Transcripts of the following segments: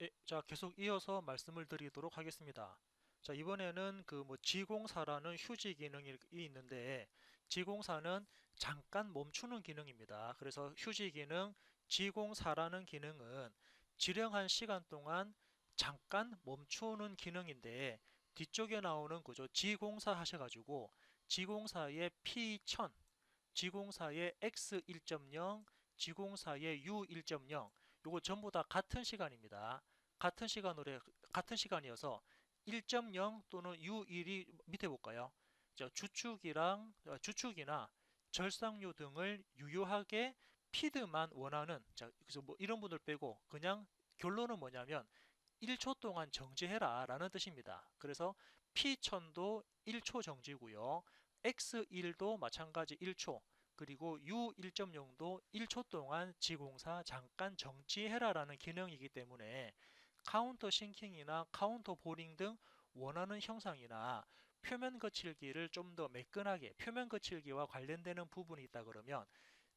예, 자, 계속 이어서 말씀을 드리도록 하겠습니다. 자, 이번에는 그 뭐 지공사라는 휴지 기능이 있는데, 지공사는 잠깐 멈추는 기능입니다. 그래서 휴지 기능, 지공사라는 기능은 지령한 시간 동안 잠깐 멈추는 기능인데, 뒤쪽에 나오는 그죠, 지공사 하셔가지고, 지공사의 P1000, 지공사의 X1.0, 지공사의 U1.0, 요거 전부 다 같은 시간입니다. 같은 시간이어서 1.0 또는 U1이 밑에 볼까요? 주축이나 절상류 등을 유효하게 피드만 원하는, 그래서 뭐 이런 분들 빼고 그냥 결론은 뭐냐면 1초 동안 정지해라 라는 뜻입니다. 그래서 P1000도 1초 정지고요. X1도 마찬가지 1초, 그리고 U1.0도 1초 동안 지공사 잠깐 정지해라 라는 기능이기 때문에 카운터 싱킹이나 카운터 보링 등 원하는 형상이나 표면 거칠기를 좀 더 매끈하게, 표면 거칠기와 관련되는 부분이 있다 그러면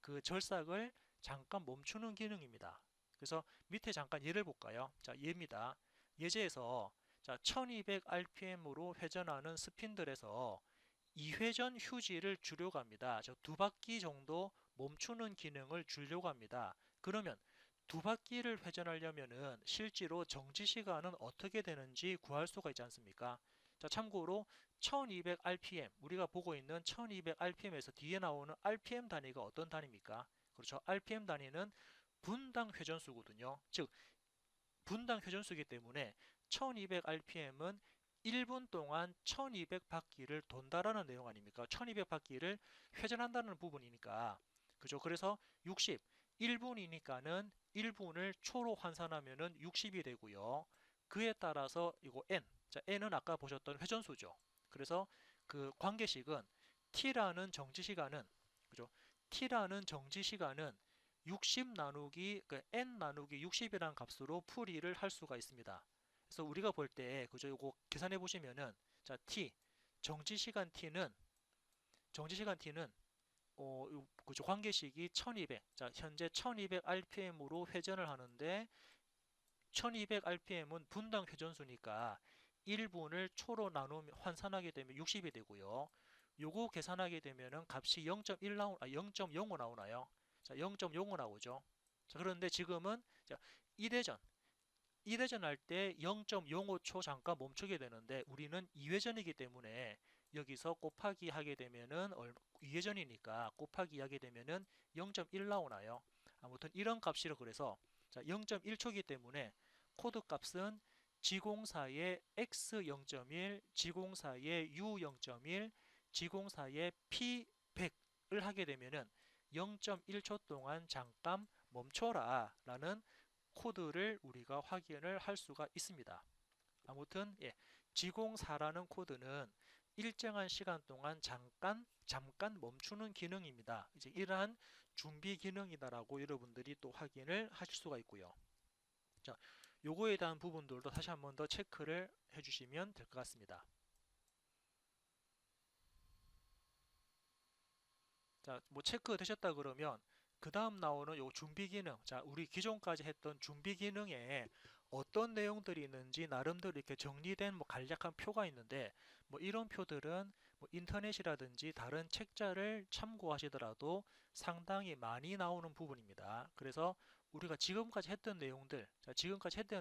그 절삭을 잠깐 멈추는 기능입니다. 그래서 밑에 잠깐 예를 볼까요? 자, 예입니다. 예제에서 자, 1200rpm으로 회전하는 스핀들에서 2회전 휴지를 주려고 합니다. 두 바퀴 정도 멈추는 기능을 주려고 합니다. 그러면 두 바퀴를 회전하려면은 실제로 정지 시간은 어떻게 되는지 구할 수가 있지 않습니까? 자, 참고로 1200rpm, 우리가 보고 있는 1200rpm에서 뒤에 나오는 rpm 단위가 어떤 단위입니까? 그렇죠. rpm 단위는 분당 회전수거든요. 즉, 분당 회전수기 때문에 1200rpm은 1분 동안 1200바퀴를 돈다라는 내용 아닙니까? 1200바퀴를 회전한다는 부분이니까. 그죠? 그래서 60, 1분이니까는 1분을 초로 환산하면은 60이 되고요. 그에 따라서 이거 n, 자, n은 아까 보셨던 회전수죠. 그래서 그 관계식은 t라는 정지 시간은, 그죠? t라는 정지 시간은 60 나누기 그 n 나누기 60이라는 값으로 풀이를 할 수가 있습니다. 그래서 우리가 볼 때 그죠? 이거 계산해 보시면은 자, t 정지 시간 t는 그죠? 관계식이 1200. 자, 현재 1200rpm으로 회전을 하는데 1200rpm은 분당 회전수니까 1분을 초로 나누면 환산하게 되면 60이 되고요. 요거 계산하게 되면은 값이 0.05 나오나요? 자, 0.05 나오죠. 자, 그런데 지금은 자, 1회전, 1회전 할 때 0.05초 잠깐 멈추게 되는데 우리는 2회전이기 때문에 여기서 곱하기 하게 되면은 2회전이니까 곱하기 하게 되면은 0.1 나오나요? 아무튼 이런 값이라 그래서 자, 0.1초이기 때문에 코드 값은 G04의 X0.1, G04의 U0.1, G04의 P100을 하게 되면은 0.1초 동안 잠깐 멈춰라 라는 코드를 우리가 확인을 할 수가 있습니다. 아무튼 예, G04라는 코드는 일정한 시간 동안 잠깐 멈추는 기능입니다. 이제 이러한 준비 기능이다라고 여러분들이 또 확인을 하실 수가 있고요. 자, 요거에 대한 부분들도 다시 한번 더 체크를 해주시면 될 것 같습니다. 자, 뭐 체크 되셨다 그러면 그 다음 나오는 요 준비 기능. 자, 우리 기존까지 했던 준비 기능에 어떤 내용들이 있는지 나름대로 이렇게 정리된 뭐 간략한 표가 있는데 뭐 이런 표들은 뭐 인터넷이라든지 다른 책자를 참고하시더라도 상당히 많이 나오는 부분입니다. 그래서 우리가 지금까지 했던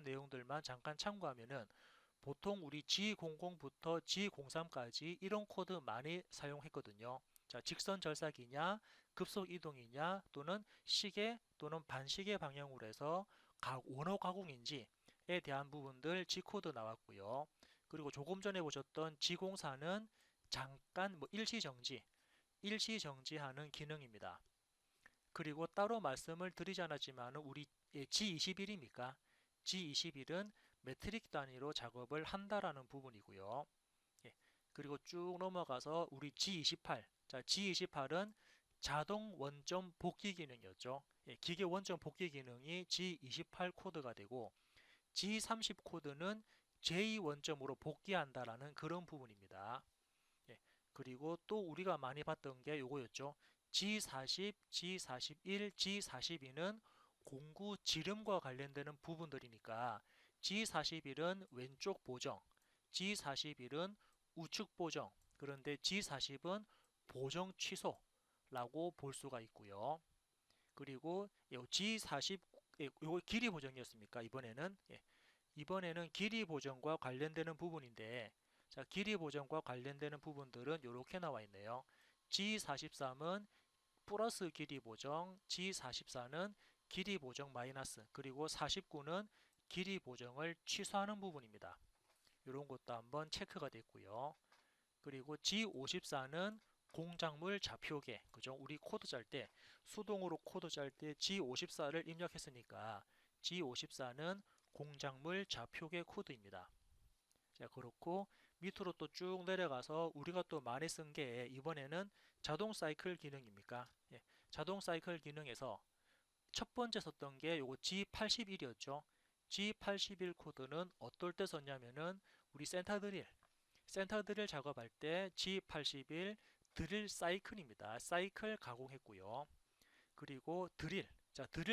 내용들만 잠깐 참고하면은 보통 우리 G00부터 G03까지 이런 코드 많이 사용했거든요. 자, 직선 절삭이냐, 급속 이동이냐, 또는 시계 또는 반시계 방향으로 해서 원호 가공인지에 대한 부분들 G코드 나왔고요. 그리고 조금 전에 보셨던 G04는 잠깐 뭐 일시 정지하는 기능입니다. 그리고 따로 말씀을 드리지 않았지만 우리 G21입니까? G21은 메트릭 단위로 작업을 한다라는 부분이고요. 예, 그리고 쭉 넘어가서 우리 G28. 자, G28은 자동 원점 복귀 기능이었죠. 예, 기계 원점 복귀 기능이 G28 코드가 되고 G30 코드는 J 원점으로 복귀한다라는 그런 부분입니다. 예, 그리고 또 우리가 많이 봤던 게 요거였죠. G40, G41, G42는 공구 지름과 관련되는 부분들이니까 G41은 왼쪽 보정, G41은 우측 보정, 그런데 G40은 보정 취소라고 볼 수가 있고요. 그리고 G40, 이거 길이 보정이었습니까? 이번에는 길이 보정과 관련되는 부분인데, 자, 길이 보정과 관련되는 부분들은 이렇게 나와 있네요. G43은 플러스 길이 보정, G44는 길이 보정 마이너스, 그리고 49는 길이 보정을 취소하는 부분입니다. 이런 것도 한번 체크가 됐고요. 그리고 G54는 공작물 좌표계, 그죠? 우리 코드 짤 때, 수동으로 코드 짤 때 G54를 입력했으니까 G54는 공작물 좌표계 코드입니다. 자, 그렇고 밑으로 또 쭉 내려가서 우리가 또 많이 쓴 게 이번에는 자동 사이클 기능입니까? 예, 자동 사이클 기능에서 첫 번째 썼던 게 요거 G81이었죠. G81 코드는 어떨 때 썼냐면은 우리 센터 드릴 작업할 때 G81 드릴 사이클입니다. 사이클 가공했고요. 그리고 드릴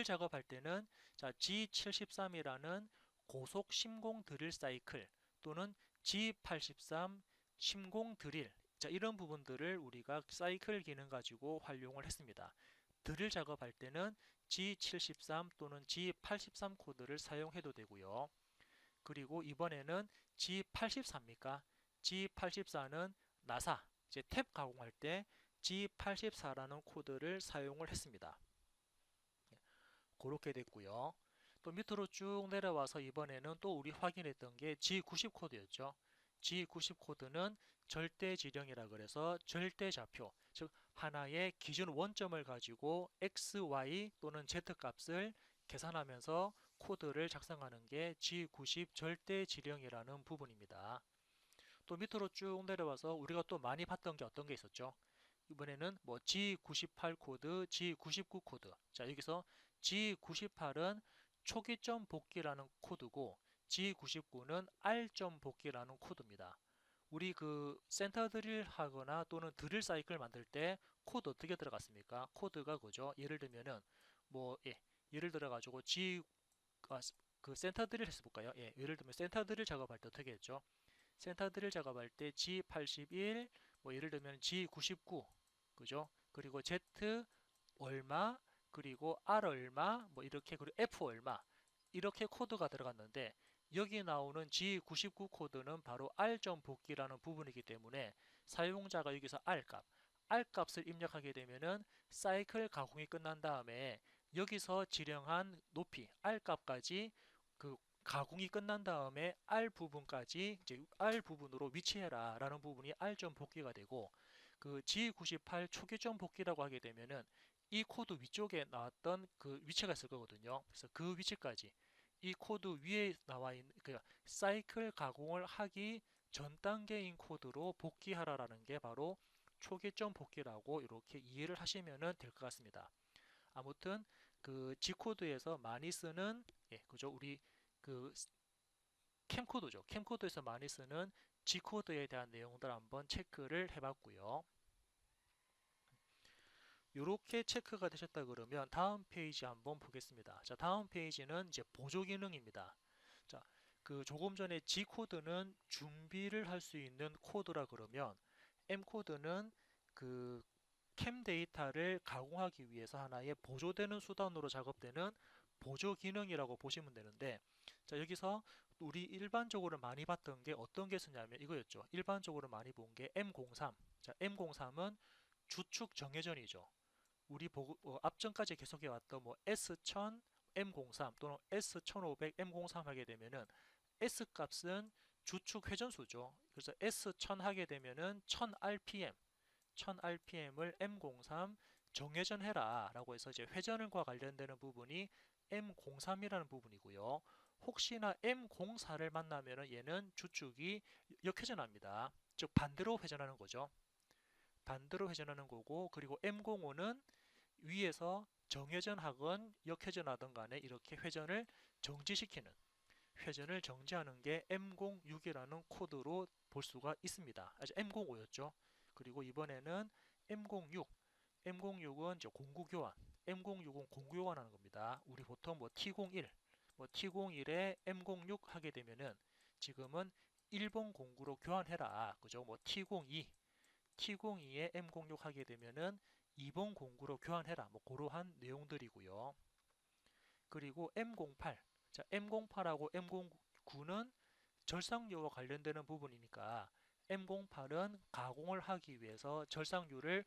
작업할 때는 자, G73이라는 고속 심공 드릴 사이클 또는 G83 심공 드릴, 자, 이런 부분들을 우리가 사이클 기능 가지고 활용을 했습니다. 드릴 작업할 때는 G73 또는 G83 코드를 사용해도 되고요. 그리고 이번에는 G84입니까? G84는 나사, 이제 탭 가공할 때 G84라는 코드를 사용을 했습니다. 그렇게 됐고요. 또 밑으로 쭉 내려와서 이번에는 또 우리 확인했던 게 G90 코드였죠. G90 코드는 절대 지령이라 그래서 절대 좌표, 즉 하나의 기준 원점을 가지고 x, y 또는 z 값을 계산하면서 코드를 작성하는 게 G90 절대 지령이라는 부분입니다. 또 밑으로 쭉 내려와서 우리가 또 많이 봤던 게 어떤 게 있었죠? 이번에는 뭐 G98 코드, G99 코드. 자, 여기서 G98은 초기점 복귀라는 코드고 G99는 R점 복귀라는 코드입니다. 우리 그 센터 드릴 하거나 또는 드릴 사이클 만들 때 코드 어떻게 들어갔습니까? 코드가 그죠? 예를 들면은 예를 들어 가지고 그 센터 드릴 했어볼까요? 예, 예를 들면 센터 드릴 작업할 때 어떻게 했죠? 센터 드릴 작업할 때 G81, 뭐 예를 들면 G99, 그죠? 그리고 Z 얼마, 그리고 R 얼마, 뭐 이렇게, 그리고 F 얼마, 이렇게 코드가 들어갔는데 여기 나오는 G99 코드는 바로 R점 복귀라는 부분이기 때문에 사용자가 여기서 R 값을 입력하게 되면은 사이클 가공이 끝난 다음에 여기서 지령한 높이 R 값까지 그 가공이 끝난 다음에 R 부분까지 이제 R 부분으로 위치해라 라는 부분이 R점 복귀가 되고, 그 G98 초기점 복귀라고 하게 되면은 이 코드 위쪽에 나왔던 그 위치가 있을 거거든요. 그래서 그 위치까지 이 코드 위에 나와 있는 그 사이클 가공을 하기 전 단계인 코드로 복귀하라라는 게 바로 초기점 복귀라고 이렇게 이해를 하시면 될 것 같습니다. 아무튼 그 G코드에서 많이 쓰는, 그죠? 우리 그 캠코드죠. 캠코드에서 많이 쓰는 G코드에 대한 내용들 한번 체크를 해봤고요. 이렇게 체크가 되셨다 그러면 다음 페이지 한번 보겠습니다. 자, 다음 페이지는 이제 보조 기능입니다. 자, 그 조금 전에 G 코드는 준비를 할 수 있는 코드라 그러면 M 코드는 그 캠 데이터를 가공하기 위해서 하나의 보조되는 수단으로 작업되는 보조 기능이라고 보시면 되는데, 자, 여기서 우리 일반적으로 많이 봤던 게 어떤 게 있었냐면 이거였죠. 일반적으로 많이 본 게 M03. 자, M03은 주축 정회전이죠. 우리 앞전까지 계속해 왔던 뭐 S1000 M03 또는 S1500 M03 하게 되면은 S 값은 주축 회전수죠. 그래서 S1000 하게 되면은 1000rpm을 M03 정회전 해라 라고 해서 이제 회전과 관련되는 부분이 M03이라는 부분이고요. 혹시나 M04를 만나면은 얘는 주축이 역회전합니다. 즉 반대로 회전하는 거죠. 반대로 회전하는 거고, 그리고 M05는 위에서 정회전하건 역회전하던 간에 이렇게 회전을 정지시키는, 회전을 정지하는 게 M06이라는 코드로 볼 수가 있습니다. 아직 M05였죠. 그리고 이번에는 M06, M06은 이제 공구 교환, M06은 공구 교환하는 겁니다. 우리 보통 뭐 T01, 뭐 T01에 M06 하게 되면은 지금은 일본 공구로 교환해라. 그죠? 뭐 T02에 M06 하게 되면은 일본 공구로 교환해라. 뭐 그러한 내용들이고요. 그리고 M08. 자, M08하고 M09는 절삭유와 관련되는 부분이니까 M08은 가공을 하기 위해서 절삭유를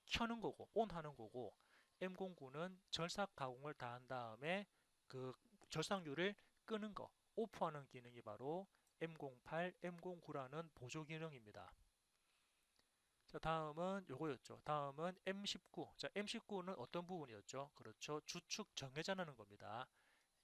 켜는 거고 온 하는 거고 M09는 절삭 가공을 다 한 다음에 그 절삭유를 끄는 거 오프하는 기능이 바로 M08, M09라는 보조 기능입니다. 자, 다음은 요거였죠. 다음은 M19. 자, M19는 어떤 부분이었죠? 그렇죠. 주축 정회전하는 겁니다.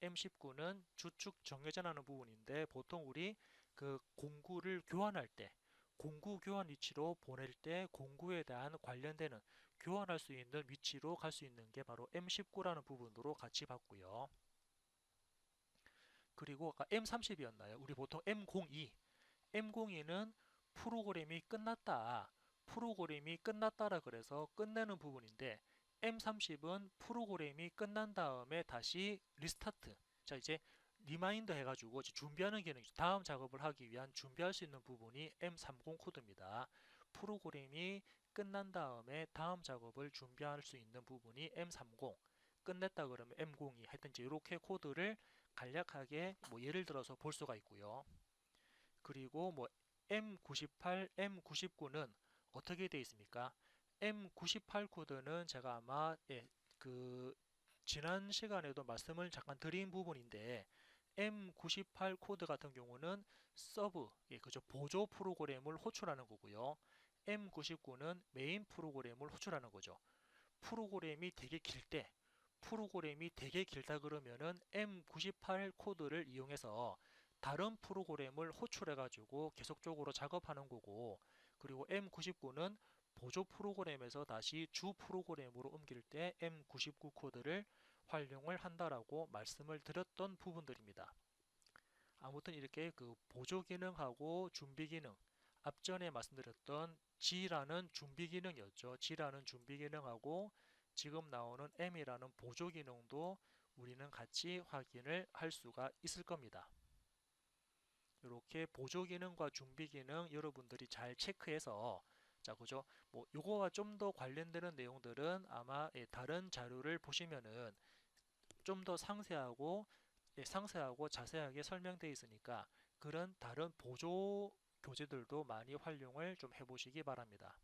M19는 주축 정회전하는 부분인데 보통 우리 그 공구를 교환할 때 공구 교환 위치로 보낼 때 공구에 대한 관련되는 교환할 수 있는 위치로 갈 수 있는 게 바로 M19라는 부분으로 같이 봤고요. 그리고 아까 M30이었나요? 우리 보통 M02. M02는 프로그램이 끝났다. 프로그램이 끝났다라 그래서 끝내는 부분인데 M30은 프로그램이 끝난 다음에 다시 리스타트. 자, 이제 리마인드 해가지고 준비하는 기능이죠. 다음 작업을 하기 위한 준비할 수 있는 부분이 M30 코드입니다. 프로그램이 끝난 다음에 다음 작업을 준비할 수 있는 부분이 M30. 끝냈다 그러면 M02 하여튼 이렇게 코드를 간략하게 뭐 예를 들어서 볼 수가 있고요. 그리고 뭐 M98, M99는 어떻게 되어 있습니까? M98 코드는 제가 아마 그 지난 시간에도 말씀을 잠깐 드린 부분인데 M98 코드 같은 경우는 서브, 그죠? 보조 프로그램을 호출하는 거고요. M99는 메인 프로그램을 호출하는 거죠. 프로그램이 되게 길다 그러면은 M98 코드를 이용해서 다른 프로그램을 호출해 가지고 계속적으로 작업하는 거고 그리고 M99는 보조 프로그램에서 다시 주 프로그램으로 옮길 때 M99 코드를 활용을 한다라고 말씀을 드렸던 부분들입니다. 아무튼 이렇게 그 보조 기능하고 준비 기능 앞전에 말씀드렸던 G라는 준비 기능이었죠. G라는 준비 기능하고 지금 나오는 M이라는 보조 기능도 우리는 같이 확인을 할 수가 있을 겁니다. 이렇게 보조 기능과 준비 기능 여러분들이 잘 체크해서 자, 그죠? 뭐 요거와 좀 더 관련되는 내용들은 아마 다른 자료를 보시면은 좀 더 상세하고 자세하게 설명되어 있으니까 그런 다른 보조 교재들도 많이 활용을 좀 해보시기 바랍니다.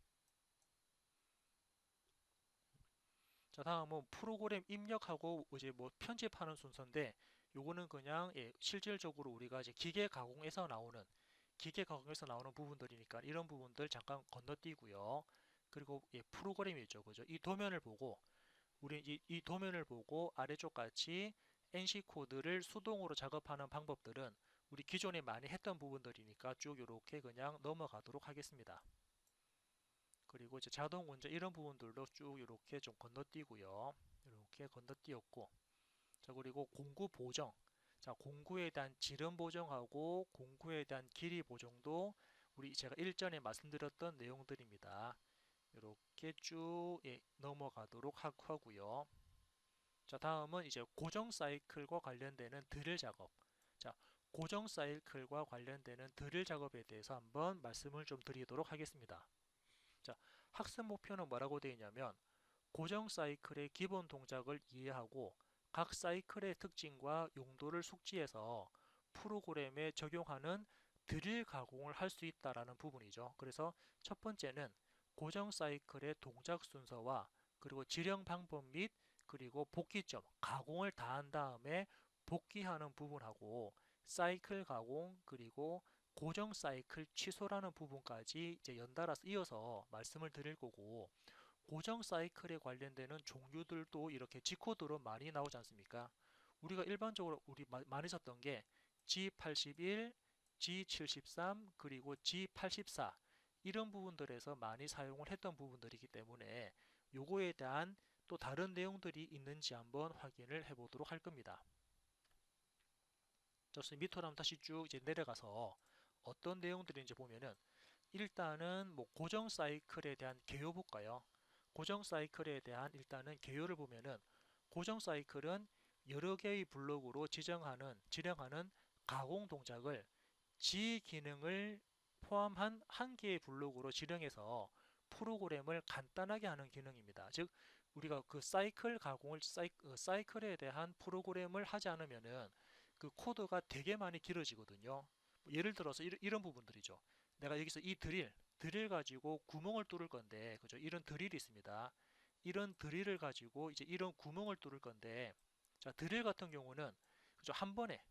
자, 다음은 프로그램 입력하고 이제 뭐 편집하는 순서인데 요거는 그냥 실질적으로 우리가 이제 기계 가공에서 나오는 부분들이니까 이런 부분들 잠깐 건너뛰고요. 그리고 프로그램이 있죠, 그죠? 우리 이 도면을 보고 아래쪽 같이 NC 코드를 수동으로 작업하는 방법들은 우리 기존에 많이 했던 부분들이니까 쭉 이렇게 그냥 넘어가도록 하겠습니다. 그리고 이제 자동 운전 이런 부분들도 쭉 이렇게 좀 건너뛰고요. 이렇게 건너뛰었고, 자, 그리고 공구 보정. 자, 공구에 대한 지름 보정하고 공구에 대한 길이 보정도 우리 제가 일전에 말씀드렸던 내용들입니다. 이렇게 쭉 넘어가도록 하고요. 자, 다음은 이제 고정 사이클과 관련되는 드릴 작업. 자, 고정 사이클과 관련되는 드릴 작업에 대해서 한번 말씀을 좀 드리도록 하겠습니다. 자, 학습 목표는 뭐라고 되어 있냐면 고정 사이클의 기본 동작을 이해하고 각 사이클의 특징과 용도를 숙지해서 프로그램에 적용하는 드릴 가공을 할 수 있다라는 부분이죠. 그래서 첫 번째는 고정 사이클의 동작 순서와 그리고 지령 방법 및 그리고 복귀점, 가공을 다 한 다음에 복귀하는 부분하고 사이클 가공 그리고 고정 사이클 취소라는 부분까지 이제 연달아서 이어서 말씀을 드릴 거고 고정 사이클에 관련되는 종류들도 이렇게 G코드로 많이 나오지 않습니까? 우리가 일반적으로 많이 썼던 게 G81, G73 그리고 G84 이런 부분들에서 많이 사용을 했던 부분들이기 때문에 요거에 대한 또 다른 내용들이 있는지 한번 확인을 해 보도록 할 겁니다. 자, 밑으로 한번 다시 쭉 이제 내려가서 어떤 내용들인지 보면은 일단은 뭐 고정 사이클에 대한 개요 볼까요? 고정 사이클에 대한 일단은 개요를 보면은 고정 사이클은 여러 개의 블록으로 지정하는 가공 동작을 G 기능을 포함한 한 개의 블록으로 지정해서 프로그램을 간단하게 하는 기능입니다. 즉 우리가 그 사이클 가공을 사이클에 대한 프로그램을 하지 않으면은 그 코드가 되게 많이 길어지거든요. 예를 들어서 이런 부분들이죠. 내가 여기서 이 드릴 가지고 구멍을 뚫을 건데, 그죠? 이런 드릴이 있습니다. 이런 드릴을 가지고 이제 이런 구멍을 뚫을 건데, 자, 드릴 같은 경우는, 그죠? 한 번에,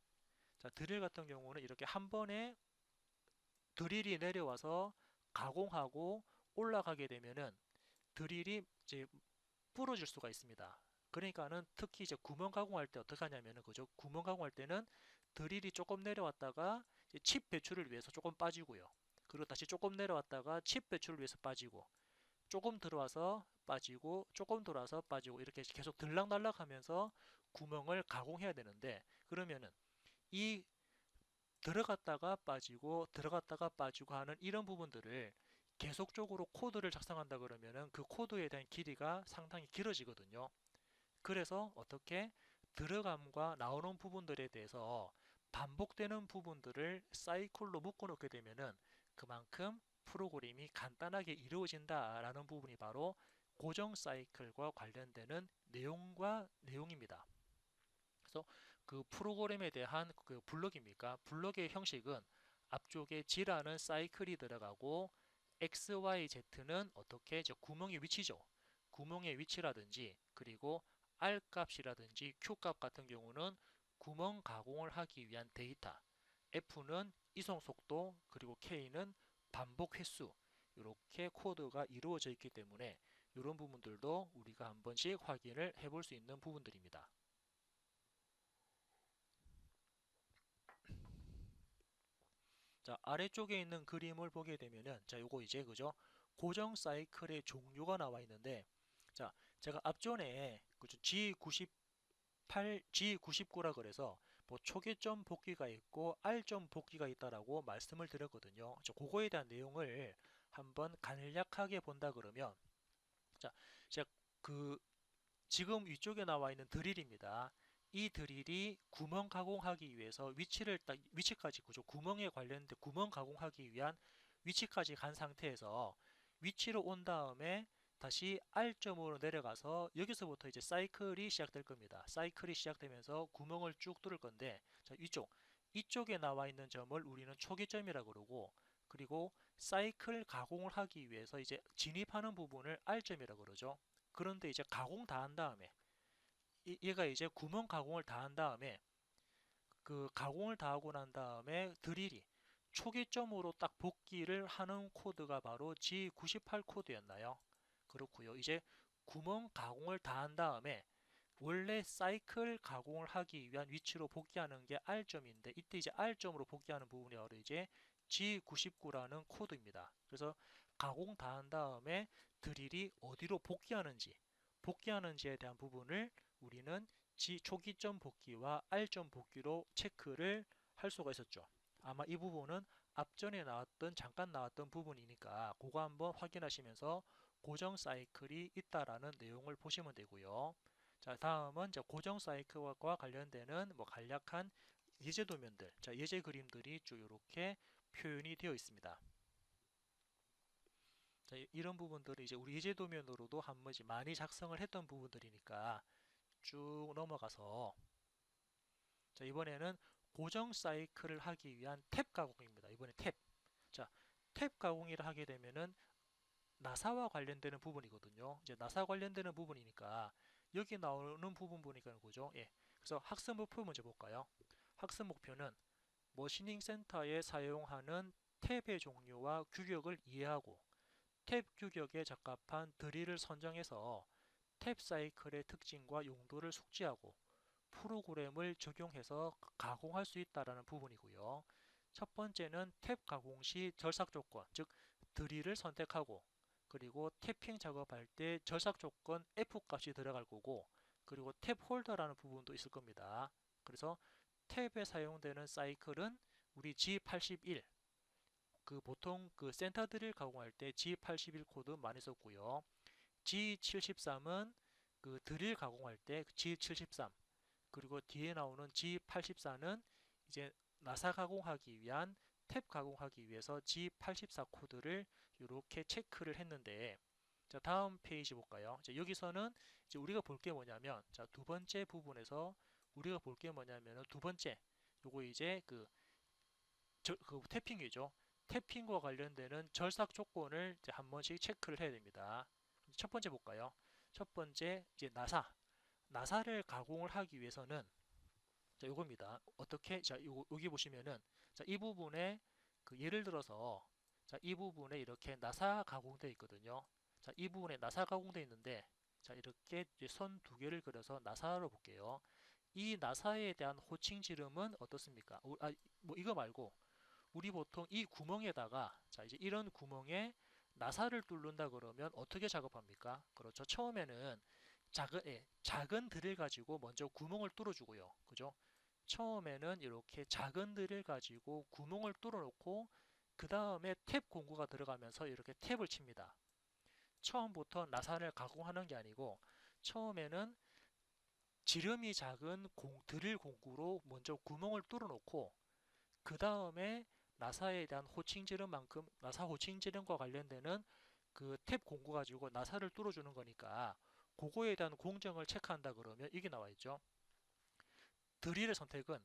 자, 드릴 같은 경우는 이렇게 한 번에 드릴이 내려와서 가공하고 올라가게 되면은 드릴이 이제 부러질 수가 있습니다. 그러니까는 특히 이제 구멍 가공할 때 어떻게 하냐면은, 그죠? 구멍 가공할 때는 드릴이 조금 내려왔다가 이제 칩 배출을 위해서 조금 빠지고요. 그리고 다시 조금 내려왔다가 칩 배출을 위해서 빠지고, 조금 들어와서 빠지고, 조금 들어와서 빠지고, 이렇게 계속 들락날락 하면서 구멍을 가공해야 되는데, 그러면은 이 들어갔다가 빠지고 들어갔다가 빠지고 하는 이런 부분들을 계속적으로 코드를 작성한다 그러면은 그 코드에 대한 길이가 상당히 길어지거든요. 그래서 어떻게 들어감과 나오는 부분들에 대해서 반복되는 부분들을 사이클로 묶어 놓게 되면은 그만큼 프로그램이 간단하게 이루어진다라는 부분이 바로 고정 사이클과 관련되는 내용입니다. 그래서 그 프로그램에 대한 그 블록입니까? 블록의 형식은 앞쪽에 G라는 사이클이 들어가고 X, Y, Z는 어떻게 구멍의 위치죠. 구멍의 위치라든지 그리고 R 값이라든지 Q 값 같은 경우는 구멍 가공을 하기 위한 데이터, F는 이송 속도, 그리고 K는 반복 횟수, 이렇게 코드가 이루어져 있기 때문에 이런 부분들도 우리가 한 번씩 확인을 해볼 수 있는 부분들입니다. 자, 아래쪽에 있는 그림을 보게 되면은, 자, 요거 이제, 그죠? 고정 사이클의 종류가 나와 있는데, 자, 제가 앞전에, 그죠? G98, G99라 그래서, 뭐, 초계점 복귀가 있고, R점 복귀가 있다라고 말씀을 드렸거든요. 그거에 대한 내용을 한번 간략하게 본다 그러면, 자, 제가 그 지금 위쪽에 나와 있는 드릴입니다. 이 드릴이 구멍 가공하기 위해서 위치까지, 그죠? 구멍에 관련된 구멍 가공하기 위한 위치까지 간 상태에서 위치로 온 다음에 다시 R점으로 내려가서 여기서부터 이제 사이클이 시작될 겁니다. 사이클이 시작되면서 구멍을 쭉 뚫을 건데, 자, 이쪽에 나와 있는 점을 우리는 초기점이라고 그러고, 그리고 사이클 가공을 하기 위해서 이제 진입하는 부분을 R점이라고 그러죠. 그런데 이제 가공 다 한 다음에 얘가 이제 구멍 가공을 다 한 다음에 그 가공을 다 하고 난 다음에 드릴이 초기점으로 딱 복귀를 하는 코드가 바로 G98 코드였나요? 그렇고요. 이제 구멍 가공을 다 한 다음에 원래 사이클 가공을 하기 위한 위치로 복귀하는 게 R점인데, 이때 이제 R점으로 복귀하는 부분이 바로 이제 G99라는 코드입니다. 그래서 가공 다 한 다음에 드릴이 어디로 복귀하는지에 대한 부분을 우리는 초기점 복귀와 R점 복귀로 체크를 할 수가 있었죠. 아마 이 부분은 앞전에 잠깐 나왔던 부분이니까 그거 한번 확인하시면서 고정 사이클이 있다라는 내용을 보시면 되고요. 자, 다음은 고정 사이클과 관련되는 뭐 간략한 예제 도면들, 자, 예제 그림들이 쭉 이렇게 표현이 되어 있습니다. 자, 이런 부분들이 이제 우리 예제 도면으로도 한 번씩 많이 작성을 했던 부분들이니까 쭉 넘어가서, 자, 이번에는 고정 사이클을 하기 위한 탭 가공입니다. 이번에 탭. 자, 탭 가공을 하게 되면은 나사와 관련되는 부분이거든요. 이제 나사 관련되는 부분이니까 여기 나오는 부분 보니까 그죠? 예. 그래서 학습 목표 먼저 볼까요? 학습 목표는 머시닝 센터에 사용하는 탭의 종류와 규격을 이해하고 탭 규격에 적합한 드릴을 선정해서 탭 사이클의 특징과 용도를 숙지하고 프로그램을 적용해서 가공할 수 있다는 부분이고요. 첫 번째는 탭 가공 시 절삭 조건, 즉 드릴을 선택하고, 그리고 태핑 작업할 때 절삭 조건 F 값이 들어갈 거고, 그리고 탭 홀더라는 부분도 있을 겁니다. 그래서 탭에 사용되는 사이클은 우리 G81, 그 보통 그 센터 드릴 가공할 때 G81 코드 많이 썼고요. G73은 그 드릴 가공할 때 G73, 그리고 뒤에 나오는 G84는 이제 나사 가공하기 위한 탭 가공하기 위해서 G84 코드를 이렇게 체크를 했는데, 자, 다음 페이지 볼까요? 자, 여기서는 이제 우리가 볼 게 뭐냐면, 자, 두 번째 부분에서 우리가 볼 게 뭐냐면, 두 번째, 요거 이제 그 태핑이죠. 태핑과 관련되는 절삭 조건을 이제 한 번씩 체크를 해야 됩니다. 첫 번째 볼까요? 첫 번째, 이제 나사를 가공을 하기 위해서는, 자, 요겁니다. 어떻게, 자, 여기 보시면은, 자, 이 부분에, 예를 들어서, 자, 이 부분에 이렇게 나사 가공되어 있거든요. 자, 이 부분에 나사 가공되어 있는데, 자, 이렇게 선 두 개를 그려서 나사로 볼게요. 이 나사에 대한 호칭 지름은 어떻습니까? 뭐 이거 말고, 우리 보통 이 구멍에다가, 자, 이제 이런 구멍에 나사를 뚫는다 그러면 어떻게 작업합니까? 그렇죠. 처음에는 작은 드릴 가지고 먼저 구멍을 뚫어주고요. 그죠? 처음에는 이렇게 작은 드릴 가지고 구멍을 뚫어 놓고 그 다음에 탭 공구가 들어가면서 이렇게 탭을 칩니다. 처음부터 나사를 가공하는 게 아니고 처음에는 지름이 작은 드릴 공구로 먼저 구멍을 뚫어 놓고 그 다음에 나사에 대한 호칭 지름만큼 나사 호칭 지름과 관련되는 그 탭 공구 가지고 나사를 뚫어주는 거니까 그거에 대한 공정을 체크한다 그러면 이게 나와 있죠. 드릴의 선택은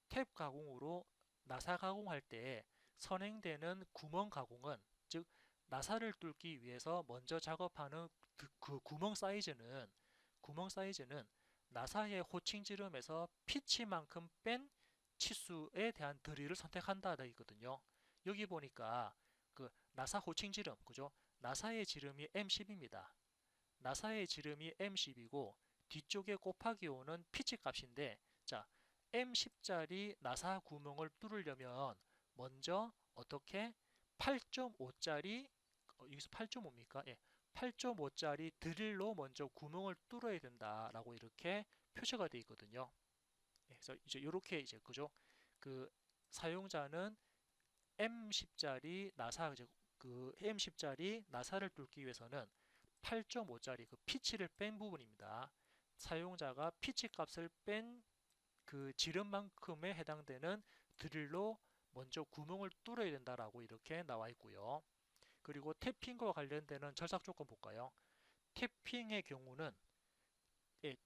탭 가공으로 나사 가공할 때 선행되는 구멍 가공은, 즉 나사를 뚫기 위해서 먼저 작업하는 그 구멍 사이즈는 나사의 호칭 지름에서 피치만큼 뺀 치수에 대한 드릴을 선택한다 되어 있거든요. 여기 보니까 그 나사 호칭 지름, 그죠? 나사의 지름이 M10입니다. 나사의 지름이 M10이고 뒤쪽에 곱하기 5는 피치 값인데, 자, M10짜리 나사 구멍을 뚫으려면 먼저 어떻게 8.5짜리, 여기서 8.5입니까? 예, 8.5짜리 드릴로 먼저 구멍을 뚫어야 된다라고 이렇게 표시가 되어 있거든요. 예, 그래서 이제 이렇게 이제 그죠? 그 사용자는 M10짜리 나사, 이제 그 M10짜리 나사를 뚫기 위해서는 8.5짜리 그 피치를 뺀 부분입니다. 사용자가 피치 값을 뺀 그 지름만큼에 해당되는 드릴로 먼저 구멍을 뚫어야 된다라고 이렇게 나와 있고요. 그리고 탭핑과 관련되는 절삭 조건 볼까요? 탭핑의 경우는, 예,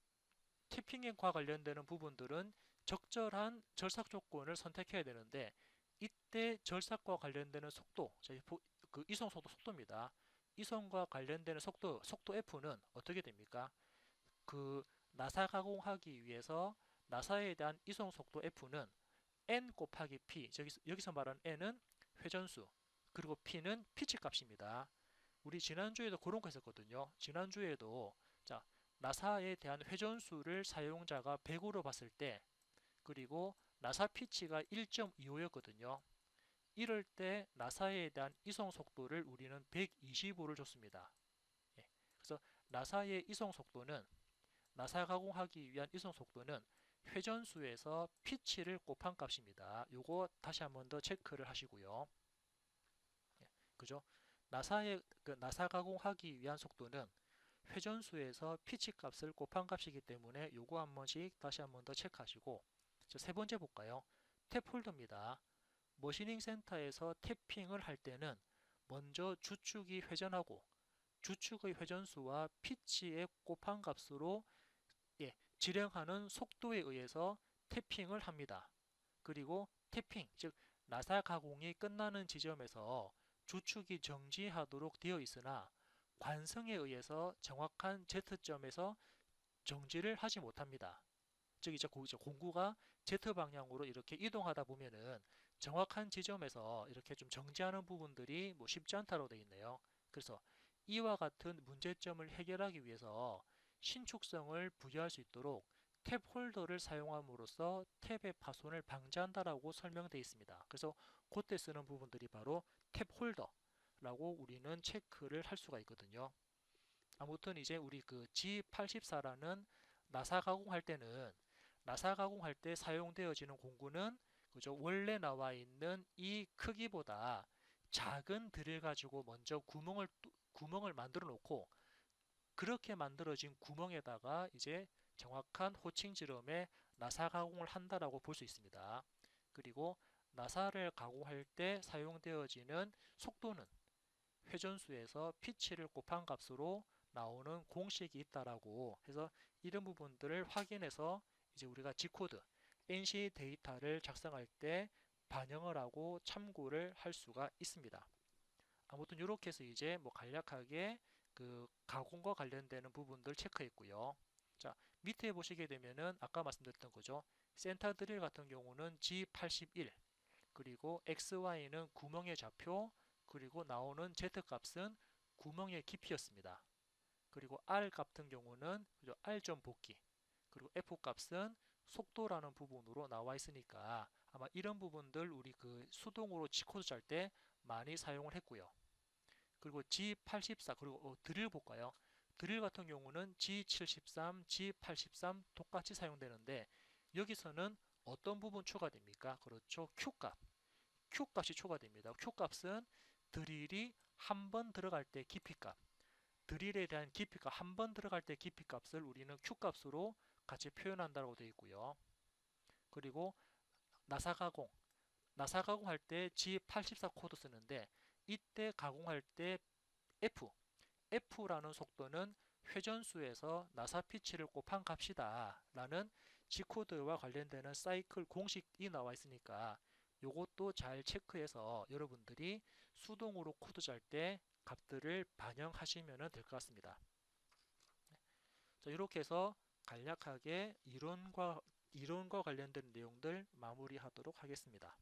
탭핑과 관련되는 부분들은 적절한 절삭 조건을 선택해야 되는데, 이때 절삭과 관련되는 속도, 그 이송 속도입니다. 이송과 관련되는 속도 F는 어떻게 됩니까? 그 나사 가공하기 위해서 나사에 대한 이송 속도 F는 N 곱하기 P, 여기서 말하는 N은 회전수, 그리고 P는 피치 값입니다. 우리 지난주에도 그런 거 했었거든요. 지난주에도, 자, 나사에 대한 회전수를 사용자가 100으로 봤을 때, 그리고 나사 피치가 1.25였거든요. 이럴 때 나사에 대한 이송 속도를 우리는 125를 줬습니다. 예. 그래서 나사의 이송 속도는, 나사 가공하기 위한 이송 속도는 회전수에서 피치를 곱한 값입니다. 요거 다시 한번 더 체크를 하시고요. 예. 그죠? 나사 가공하기 위한 속도는 회전수에서 피치 값을 곱한 값이기 때문에 요거 한 번씩 다시 한번 더 체크하시고, 세 번째 볼까요? 탭 홀더입니다. 머시닝 센터에서 탭핑을 할 때는 먼저 주축이 회전하고 주축의 회전수와 피치의 곱한 값으로, 예, 지령하는 속도에 의해서 탭핑을 합니다. 그리고 탭핑, 즉 나사 가공이 끝나는 지점에서 주축이 정지하도록 되어 있으나 관성에 의해서 정확한 Z점에서 정지를 하지 못합니다. 즉 이제 공구가 Z 방향으로 이렇게 이동하다 보면은 정확한 지점에서 이렇게 좀 정지하는 부분들이 뭐 쉽지 않다고 되어 있네요. 그래서 이와 같은 문제점을 해결하기 위해서 신축성을 부여할 수 있도록 탭 홀더를 사용함으로써 탭의 파손을 방지한다라고 설명되어 있습니다. 그래서 그때 쓰는 부분들이 바로 탭 홀더라고 우리는 체크를 할 수가 있거든요. 아무튼 이제 우리 그 G84라는 나사 가공할 때는, 나사 가공할 때 사용되어지는 공구는, 그죠, 원래 나와 있는 이 크기보다 작은 드릴 가지고 먼저 구멍을 만들어 놓고 그렇게 만들어진 구멍에다가 이제 정확한 호칭 지름의 나사 가공을 한다라고 볼 수 있습니다. 그리고 나사를 가공할 때 사용되어지는 속도는 회전수에서 피치를 곱한 값으로 나오는 공식이 있다라고 해서 이런 부분들을 확인해서 이제 우리가 G코드, NC 데이터를 작성할 때 반영을 하고 참고를 할 수가 있습니다. 아무튼 이렇게 해서 이제 뭐 간략하게 그 가공과 관련되는 부분들 체크했고요. 자, 밑에 보시게 되면은 아까 말씀드렸던 거죠. 센터 드릴 같은 경우는 G81, 그리고 XY는 구멍의 좌표, 그리고 나오는 Z 값은 구멍의 깊이였습니다. 그리고 R 같은 경우는 R점 복귀, 그리고 F 값은 속도라는 부분으로 나와 있으니까 아마 이런 부분들 우리 그 수동으로 G코드 짤 때 많이 사용을 했고요. 그리고 G84, 그리고 드릴 볼까요? 드릴 같은 경우는 G73, G83 똑같이 사용되는데 여기서는 어떤 부분 추가됩니까? 그렇죠. Q값. Q값이 추가됩니다. Q값은 드릴이 한 번 들어갈 때 깊이값, 드릴에 대한 깊이값, 한 번 들어갈 때 깊이값을 우리는 Q값으로 같이 표현한다고 되어 있고요. 그리고 나사 가공, 나사 가공할 때 G84 코드 쓰는데 이때 가공할 때 F라는 속도는 회전수에서 나사 피치를 곱한 값이다 라는 G코드와 관련되는 사이클 공식이 나와 있으니까 이것도 잘 체크해서 여러분들이 수동으로 코드 짤 때 값들을 반영하시면 될 것 같습니다. 자, 이렇게 해서 간략하게 이론과 관련된 내용들 마무리하도록 하겠습니다.